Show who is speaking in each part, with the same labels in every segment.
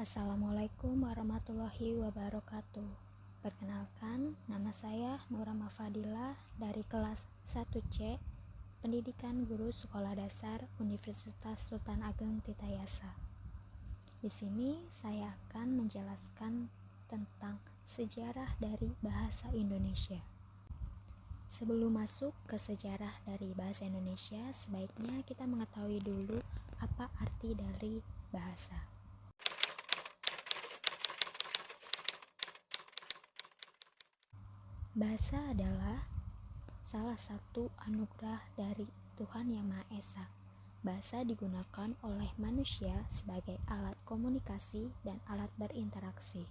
Speaker 1: Assalamualaikum warahmatullahi wabarakatuh. Perkenalkan, nama saya Nurama Fadilah dari kelas 1C, Pendidikan Guru Sekolah Dasar Universitas Sultan Ageng Tirtayasa. Di sini saya akan menjelaskan tentang sejarah dari bahasa Indonesia. Sebelum masuk ke sejarah dari bahasa Indonesia, sebaiknya kita mengetahui dulu apa arti dari bahasa. Bahasa adalah salah satu anugerah dari Tuhan Yang Maha Esa. Bahasa digunakan oleh manusia sebagai alat komunikasi dan alat berinteraksi.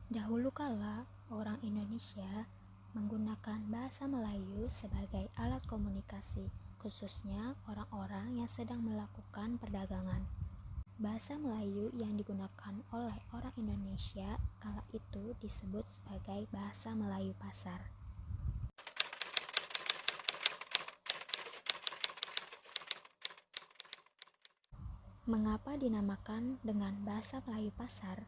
Speaker 1: Dahulu kala, orang Indonesia menggunakan bahasa Melayu sebagai alat komunikasi, khususnya orang-orang yang sedang melakukan perdagangan. Bahasa Melayu yang digunakan oleh orang Indonesia kala itu disebut sebagai bahasa Melayu pasar. Mengapa dinamakan dengan bahasa Melayu pasar?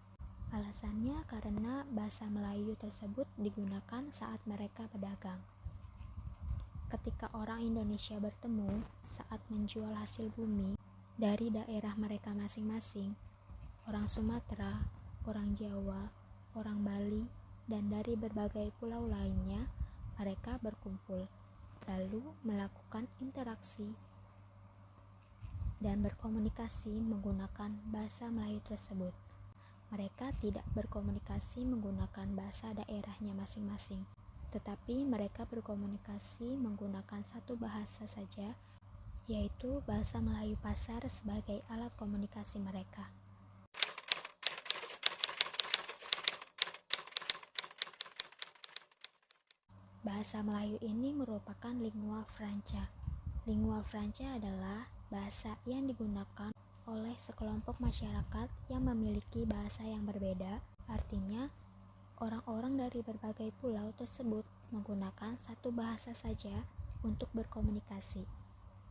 Speaker 1: Alasannya karena bahasa Melayu tersebut digunakan saat mereka berdagang. Ketika orang Indonesia bertemu saat menjual hasil bumi dari daerah mereka masing-masing, orang Sumatera, orang Jawa, orang Bali, dan dari berbagai pulau lainnya, mereka berkumpul, lalu melakukan interaksi dan berkomunikasi menggunakan bahasa Melayu tersebut. Mereka tidak berkomunikasi menggunakan bahasa daerahnya masing-masing, tetapi mereka berkomunikasi menggunakan satu bahasa saja, yaitu bahasa Melayu pasar sebagai alat komunikasi mereka. Bahasa Melayu ini merupakan lingua franca. Lingua franca adalah bahasa yang digunakan oleh sekelompok masyarakat yang memiliki bahasa yang berbeda. Artinya, orang-orang dari berbagai pulau tersebut menggunakan satu bahasa saja untuk berkomunikasi.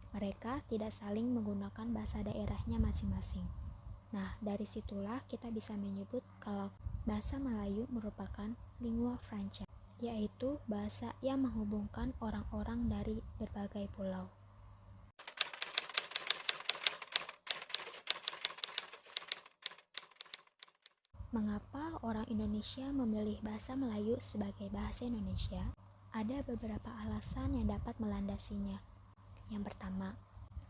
Speaker 1: Mereka tidak saling menggunakan bahasa daerahnya masing-masing. Nah, dari situlah kita bisa menyebut kalau bahasa Melayu merupakan lingua franca, yaitu bahasa yang menghubungkan orang-orang dari berbagai pulau. Mengapa orang Indonesia memilih bahasa Melayu sebagai bahasa Indonesia? Ada beberapa alasan yang dapat melandasinya. Yang pertama,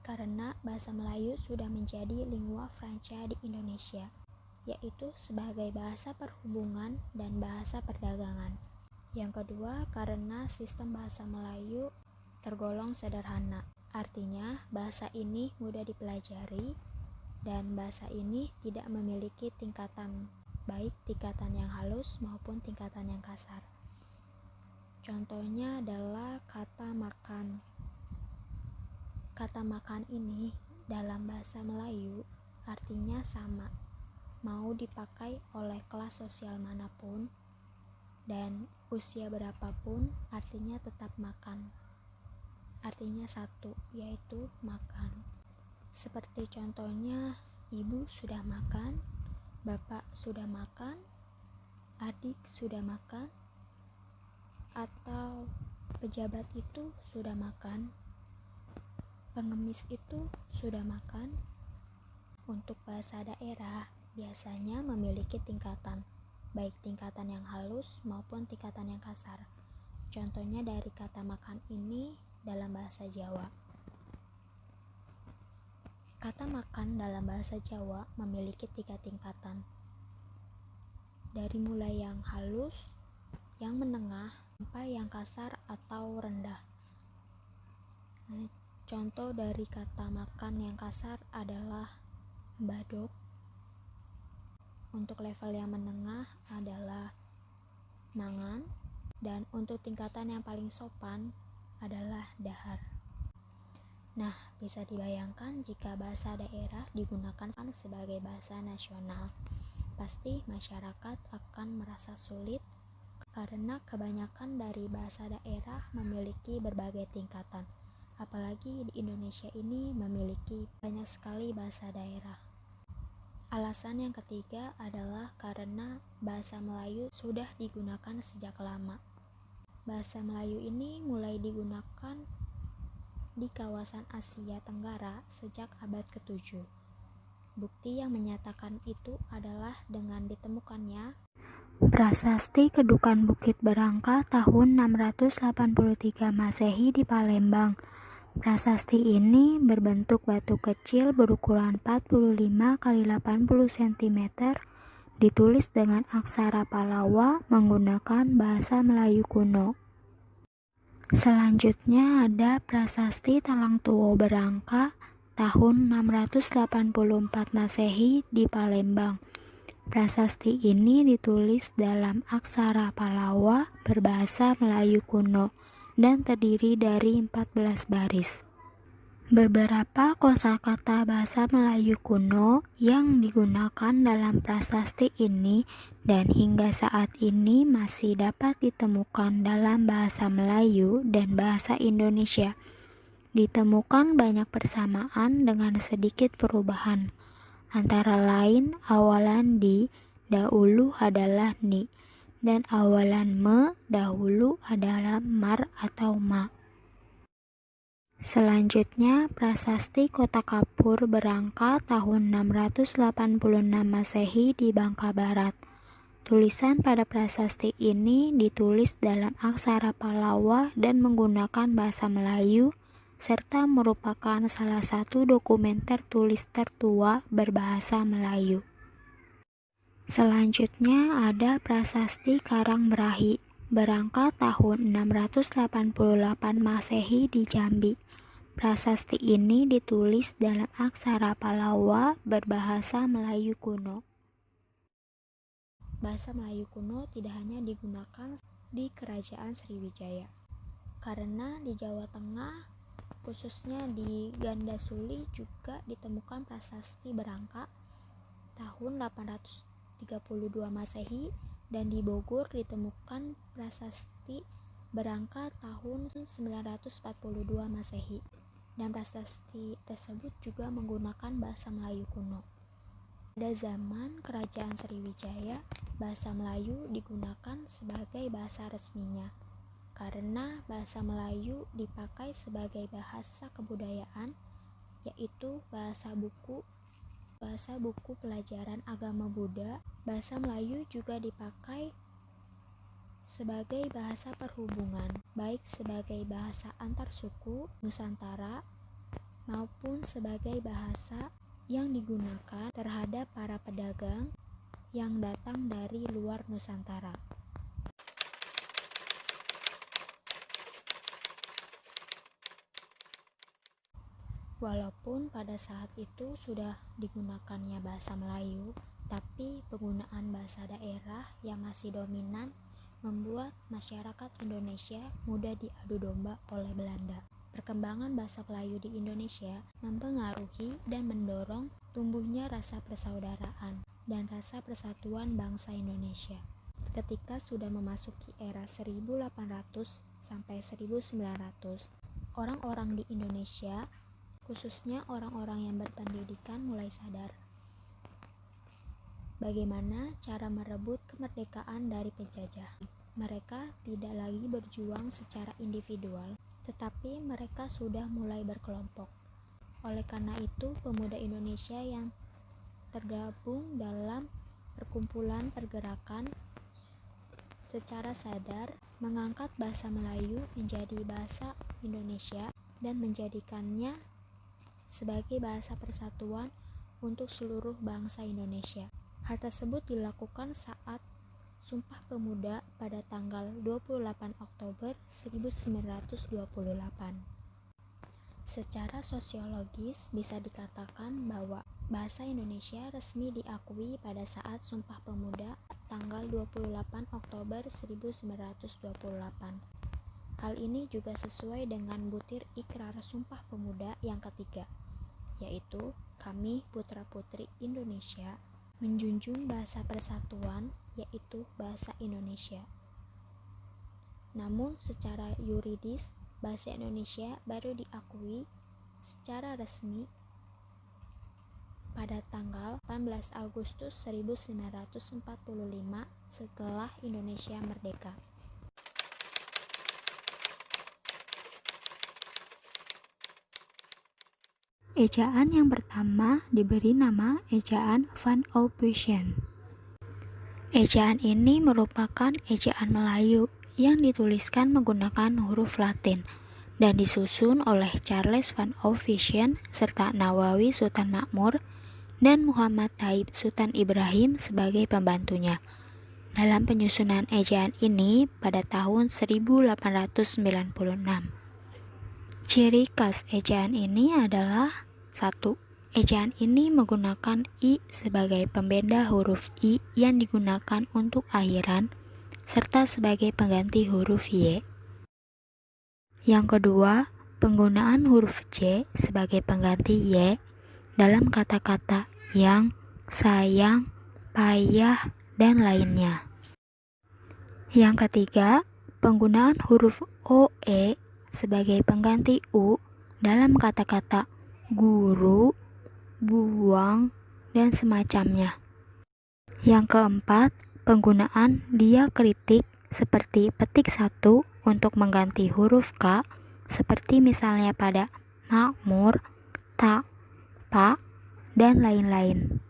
Speaker 1: karena bahasa Melayu sudah menjadi lingua franca di Indonesia, yaitu sebagai bahasa perhubungan dan bahasa perdagangan. Yang kedua, karena sistem bahasa Melayu tergolong sederhana, artinya bahasa ini mudah dipelajari dan bahasa ini tidak memiliki tingkatan, baik tingkatan yang halus maupun tingkatan yang kasar. Contohnya adalah kata makan. Kata makan ini dalam bahasa Melayu artinya sama, mau dipakai oleh kelas sosial manapun dan usia berapapun artinya tetap makan. Artinya satu, yaitu makan. Seperti contohnya, ibu sudah makan, bapak sudah makan, adik sudah makan, atau pejabat itu sudah makan, pengemis itu sudah makan. Untuk bahasa daerah biasanya memiliki tingkatan, baik tingkatan yang halus maupun tingkatan yang kasar. Contohnya dari kata makan ini dalam bahasa Jawa. Kata makan dalam bahasa Jawa memiliki 3 tingkatan. Dari mulai yang halus, yang menengah, sampai yang kasar atau rendah. Contoh dari kata makan yang kasar adalah badok. Untuk level yang menengah adalah mangan, dan untuk tingkatan yang paling sopan adalah dahar. Nah, bisa dibayangkan jika bahasa daerah digunakan sebagai bahasa nasional, pasti masyarakat akan merasa sulit karena kebanyakan dari bahasa daerah memiliki berbagai tingkatan. Apalagi di Indonesia ini memiliki banyak sekali bahasa daerah. Alasan yang ketiga adalah karena bahasa Melayu sudah digunakan sejak lama. Bahasa Melayu ini mulai digunakan di kawasan Asia Tenggara sejak abad ke-7. Bukti yang menyatakan itu adalah dengan ditemukannya Prasasti Kedukan Bukit Berangka tahun 683 Masehi di Palembang. Prasasti ini berbentuk batu kecil berukuran 45 x 80 cm, ditulis dengan aksara Palawa menggunakan bahasa Melayu kuno. Selanjutnya ada Prasasti Talang Tuo Berangka tahun 684 Masehi di Palembang. Prasasti ini ditulis dalam aksara Palawa berbahasa Melayu kuno dan terdiri dari 14 baris. Beberapa kosakata bahasa Melayu kuno yang digunakan dalam prasasti ini dan hingga saat ini masih dapat ditemukan dalam bahasa Melayu dan bahasa Indonesia. Ditemukan banyak persamaan dengan sedikit perubahan. Antara lain awalan di dahulu adalah ni dan awalan me dahulu adalah mar atau ma. Selanjutnya Prasasti Kota Kapur Berangka tahun 686 Masehi di Bangka Barat. Tulisan pada prasasti ini ditulis dalam aksara Palawa dan menggunakan bahasa Melayu serta merupakan salah satu dokumen tertulis tertua berbahasa Melayu. Selanjutnya ada Prasasti Karangberahi Berangka tahun 688 Masehi di Jambi. Prasasti ini ditulis dalam aksara Palawa berbahasa Melayu kuno. Bahasa Melayu kuno tidak hanya digunakan di Kerajaan Sriwijaya, karena di Jawa Tengah, khususnya di Gandasuli juga ditemukan prasasti Berangka tahun 832 Masehi dan di Bogor ditemukan prasasti Berangka tahun 942 Masehi. Dan prasasti tersebut juga menggunakan bahasa Melayu kuno. Pada zaman Kerajaan Sriwijaya, bahasa Melayu digunakan sebagai bahasa resminya, karena bahasa Melayu dipakai sebagai bahasa kebudayaan, yaitu bahasa buku pelajaran agama Buddha. Bahasa Melayu juga dipakai sebagai bahasa perhubungan, baik sebagai bahasa antar suku Nusantara maupun sebagai bahasa yang digunakan terhadap para pedagang yang datang dari luar Nusantara. Walaupun pada saat itu sudah digunakannya bahasa Melayu, tapi penggunaan bahasa daerah yang masih dominan membuat masyarakat Indonesia mudah diadu domba oleh Belanda. Perkembangan bahasa Melayu di Indonesia mempengaruhi dan mendorong tumbuhnya rasa persaudaraan dan rasa persatuan bangsa Indonesia. Ketika sudah memasuki era 1800 sampai 1900, orang-orang di Indonesia, khususnya orang-orang yang berpendidikan, mulai sadar bagaimana cara merebut kemerdekaan dari penjajah. Mereka tidak lagi berjuang secara individual, tetapi mereka sudah mulai berkelompok. Oleh karena itu, pemuda Indonesia yang tergabung dalam perkumpulan pergerakan secara sadar mengangkat bahasa Melayu menjadi bahasa Indonesia dan menjadikannya sebagai bahasa persatuan untuk seluruh bangsa Indonesia. Hal tersebut dilakukan saat Sumpah Pemuda pada tanggal 28 Oktober 1928. Secara sosiologis bisa dikatakan bahwa bahasa Indonesia resmi diakui pada saat Sumpah Pemuda tanggal 28 Oktober 1928. Hal ini juga sesuai dengan butir Ikrar Sumpah Pemuda yang ketiga, yaitu kami putra-putri Indonesia menjunjung bahasa persatuan, yaitu bahasa Indonesia. Namun secara yuridis, bahasa Indonesia baru diakui secara resmi pada tanggal 18 Agustus 1945 setelah Indonesia merdeka. Ejaan yang pertama diberi nama ejaan Van Ophuijsen. Ejaan ini merupakan ejaan Melayu yang dituliskan menggunakan huruf Latin dan disusun oleh Charles Van Ophuijsen serta Nawawi Sultan Makmur dan Muhammad Taib Sultan Ibrahim sebagai pembantunya. Dalam penyusunan ejaan ini pada tahun 1896. Ciri khas ejaan ini adalah 1. Ejaan ini menggunakan I sebagai pembeda huruf I yang digunakan untuk akhiran, serta sebagai pengganti huruf Y. Yang kedua, penggunaan huruf J sebagai pengganti Y dalam kata-kata yang, sayang, payah, dan lainnya. Yang ketiga, penggunaan huruf OE sebagai pengganti U dalam kata-kata guru, buang, dan semacamnya. Yang keempat, penggunaan diakritik seperti petik 1 untuk mengganti huruf K, seperti misalnya pada makmur, tak, pak, dan lain-lain.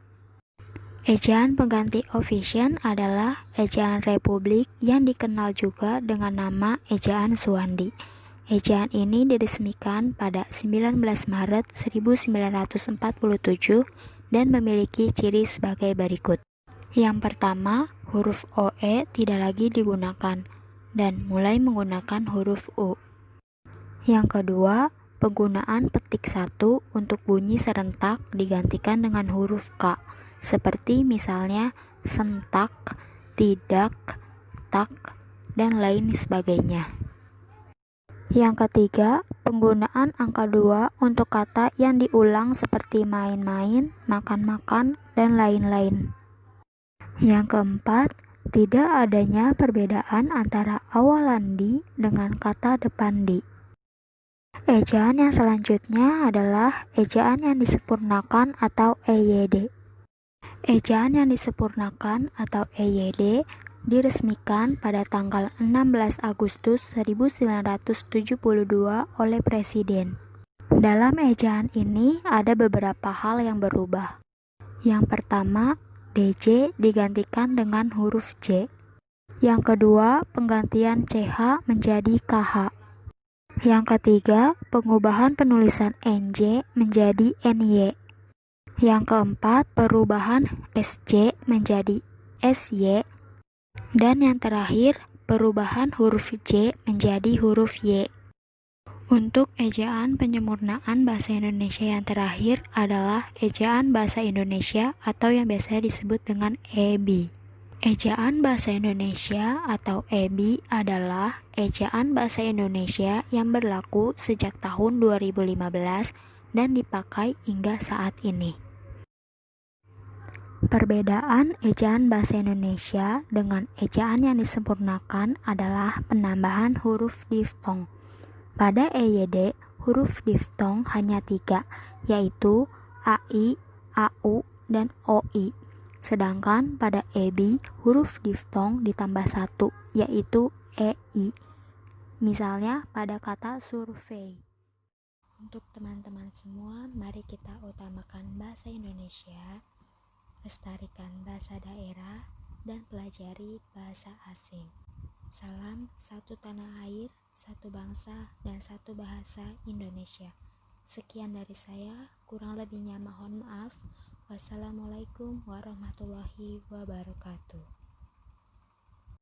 Speaker 1: Ejaan pengganti Ophuijsen adalah ejaan Republik yang dikenal juga dengan nama ejaan Suwandi. Ejaan ini diresmikan pada 19 Maret 1947 dan memiliki ciri sebagai berikut. Yang pertama, huruf OE tidak lagi digunakan dan mulai menggunakan huruf U. Yang kedua, penggunaan petik 1 untuk bunyi serentak digantikan dengan huruf K, seperti misalnya sentak, tidak, tak, dan lain sebagainya. Yang ketiga, penggunaan angka 2 untuk kata yang diulang seperti main-main, makan-makan, dan lain-lain. Yang keempat, tidak adanya perbedaan antara awalan di dengan kata depan di. Ejaan yang selanjutnya adalah ejaan yang disempurnakan atau EYD. Ejaan yang disempurnakan atau EYD diresmikan pada tanggal 16 Agustus 1972 oleh Presiden. Dalam ejaan ini ada beberapa hal yang berubah. Yang pertama, DJ digantikan dengan huruf J. Yang kedua, penggantian CH menjadi KH. Yang ketiga, pengubahan penulisan NJ menjadi NY. Yang keempat, perubahan SJ menjadi SY. Dan yang terakhir, perubahan huruf J menjadi huruf Y. Untuk ejaan penyempurnaan bahasa Indonesia yang terakhir adalah ejaan bahasa Indonesia atau yang biasa disebut dengan EBI. Ejaan bahasa Indonesia atau EBI adalah ejaan bahasa Indonesia yang berlaku sejak tahun 2015 dan dipakai hingga saat ini. Perbedaan ejaan bahasa Indonesia dengan ejaan yang disempurnakan adalah penambahan huruf diftong. Pada EYD, huruf diftong hanya 3, yaitu AI, AU, dan OI. Sedangkan pada EBI, huruf diftong ditambah 1, yaitu EI. Misalnya pada kata survei. Untuk teman-teman semua, mari kita utamakan bahasa Indonesia, lestarikan bahasa daerah, dan pelajari bahasa asing. Salam satu tanah air, satu bangsa, dan satu bahasa Indonesia. Sekian dari saya, kurang lebihnya mohon maaf. Wassalamualaikum warahmatullahi wabarakatuh.